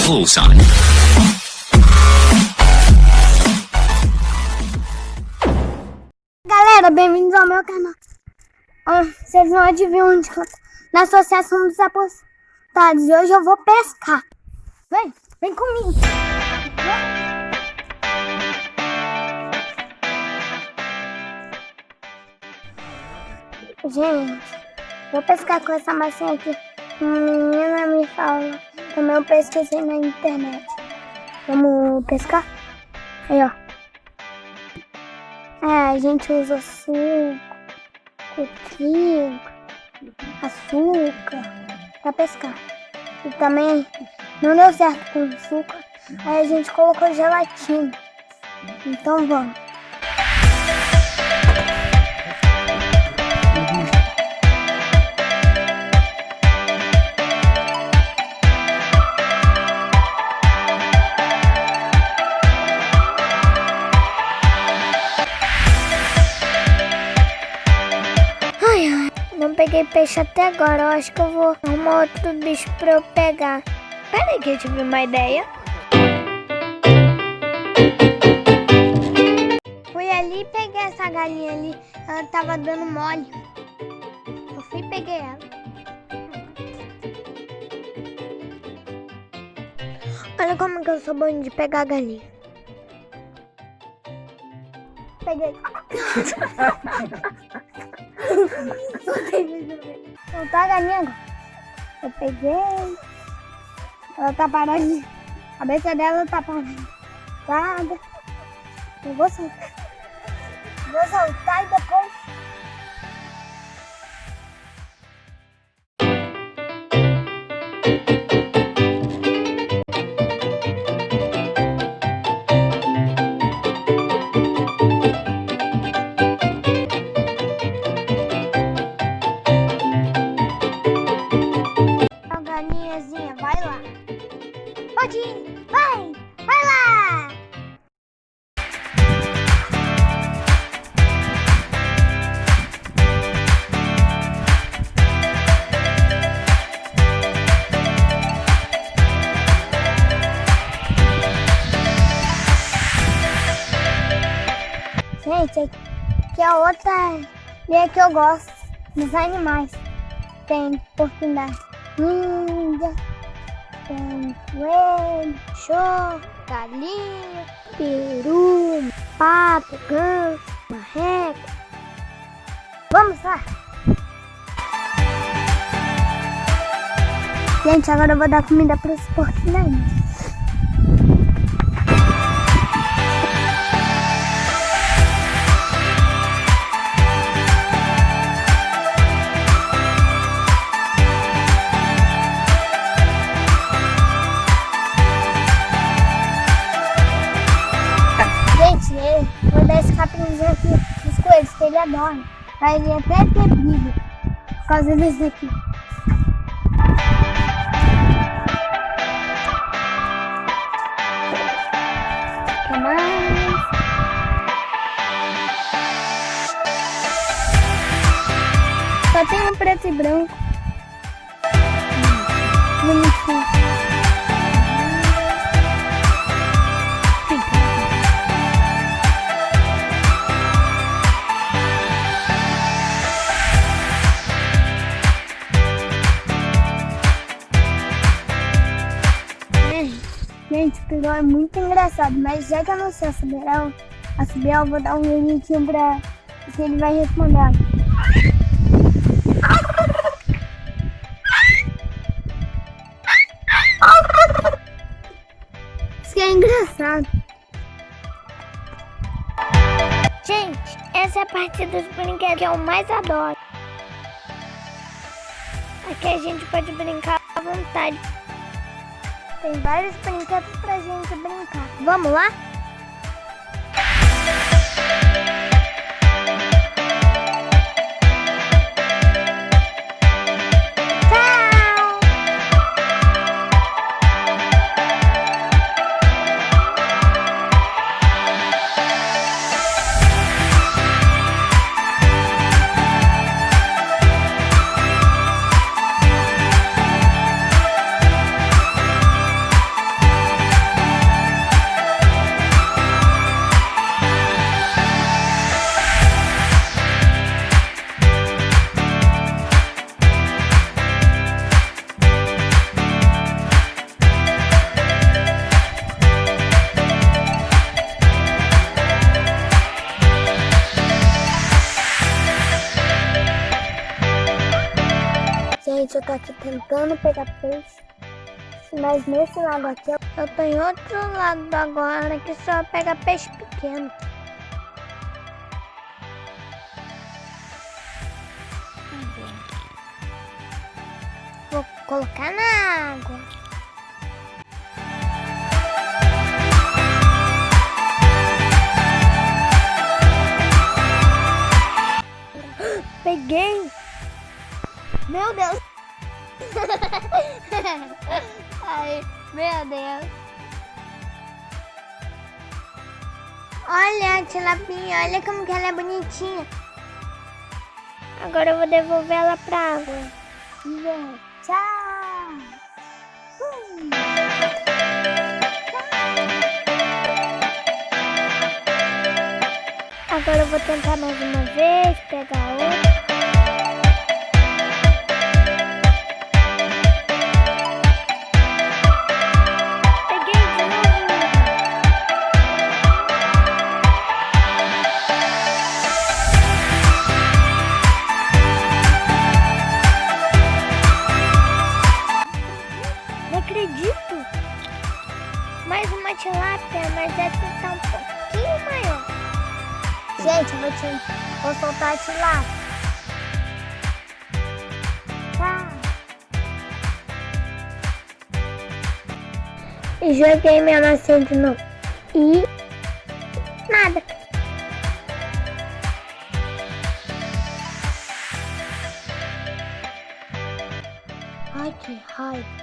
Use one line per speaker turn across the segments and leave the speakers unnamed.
Volta.
Galera, bem-vindos ao meu canal. Vocês vão adivinhar onde que eu tô. Na Associação dos Aposentados. E hoje eu vou pescar. Vem comigo. Gente, vou pescar com essa massinha aqui. Uma menina me fala. Também eu pesquisei na internet. Vamos pescar? Aí, ó. A gente usa suco, coquinho, açúcar pra pescar. E também não deu certo com açúcar. Aí a gente colocou gelatina. Então vamos. Não peguei peixe até agora, eu acho que eu vou arrumar outro bicho pra eu pegar. Peraí que eu tive uma ideia. Fui ali e peguei essa galinha ali, ela tava dando mole. Eu fui e peguei ela. Olha como que eu sou bom de pegar a galinha. Peguei. Soltar a galinha agora. Eu peguei. Ela tá parando. A cabeça dela tá parada. Eu vou soltar. Vou soltar e depois. Vai lá. Pode ir. Vai lá. Gente, aqui é outra linha que eu gosto dos animais. Tem oportunidade. Tem coelho, cachorro, galinha, peru, pato, ganso, marreco. Vamos lá! Gente, agora eu vou dar comida para os porquinhos. Vou dar esse capinzinho aqui dos coelhos, que ele adora. Vai ele até ter briga por causa desse daqui. O que mais? Só tem um preto e branco. Bonitinho. Gente, o peru é muito engraçado, mas já que eu não sei assobiar, eu vou dar um gritinho pra que ele vai responder. Isso que é engraçado. Gente, essa é a parte dos brinquedos que eu mais adoro. Aqui a gente pode brincar à vontade. Tem vários brinquedos pra gente brincar. Vamos lá? Tchau! aqui tentando pegar peixe. Mas nesse lado aqui, eu tô em outro lado agora que só pega peixe pequeno. Vou colocar na água. Peguei! Meu Deus! Ai, meu Deus! Olha a tilapinha, olha como que ela é bonitinha. Agora eu vou devolver ela pra água. Tchau! Agora eu vou tentar mais uma vez, pegar outra. Acredito! Mais uma tilápia, mas essa tá um pouquinho maior. Gente, eu vou soltar a tilápia. Tá. E joguei minha maçã de novo. E nada. Ai, que raiva.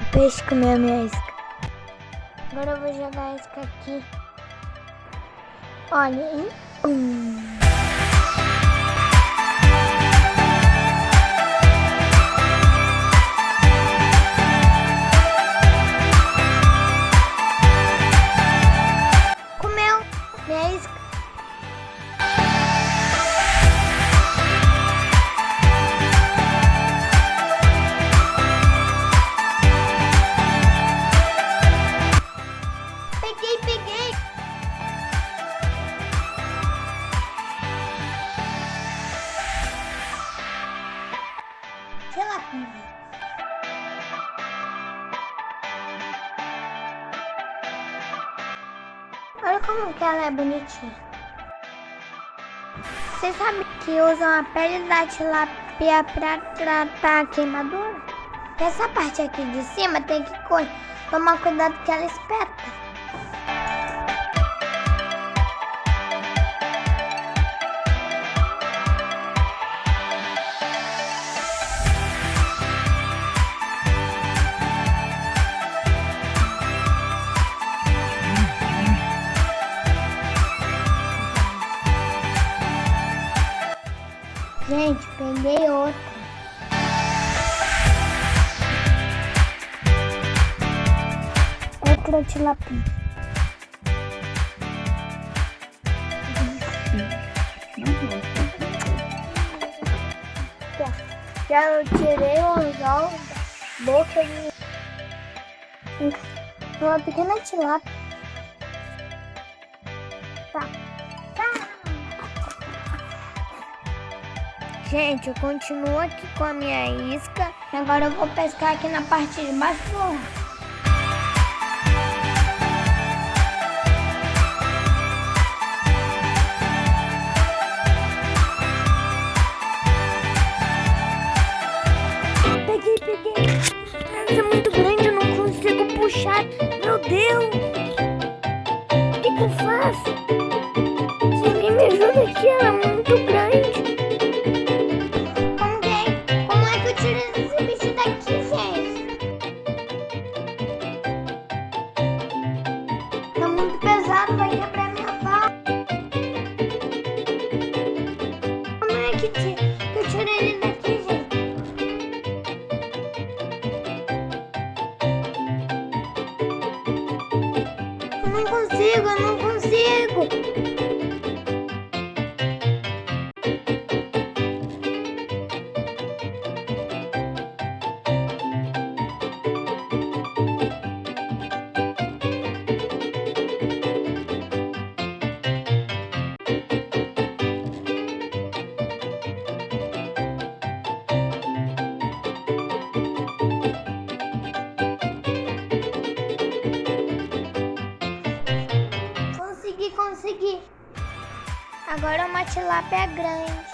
O peixe comeu a minha isca. Agora eu vou jogar a isca aqui. Olha, hein? Comeu minha isca. Peguei! Tilapinha. Olha como que ela é bonitinha. Você sabe que usam a pele da tilápia pra tratar a queimadura? Essa parte aqui de cima tem que tomar cuidado que ela espeta. Gente, peguei outra. Outra tilapia. Já eu tirei o anzol da boca de uma pequena tilápia. Tá. Gente, eu continuo aqui com a minha isca. Agora eu vou pescar aqui na parte de baixo do lago. Peguei. Essa é muito grande, eu não consigo puxar. Meu Deus! O que eu faço? Se alguém me ajuda aqui, ela é muito grande. Como é que eu tiro esse bicho daqui, gente? Tá muito pesado, vai quebrar minha faca. Como é que eu tiro ele daqui, gente? Eu não consigo. tilápia grande.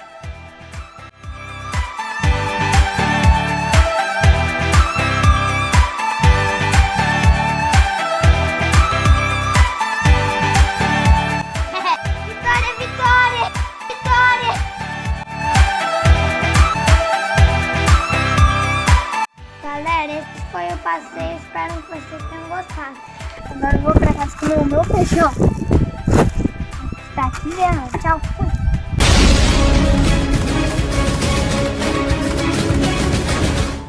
Vitória, Vitória! Vitória! Galera, esse foi o passeio. Espero que vocês tenham gostado. Agora eu vou pra casa comer o meu feijão. Tá aqui, né? Tchau.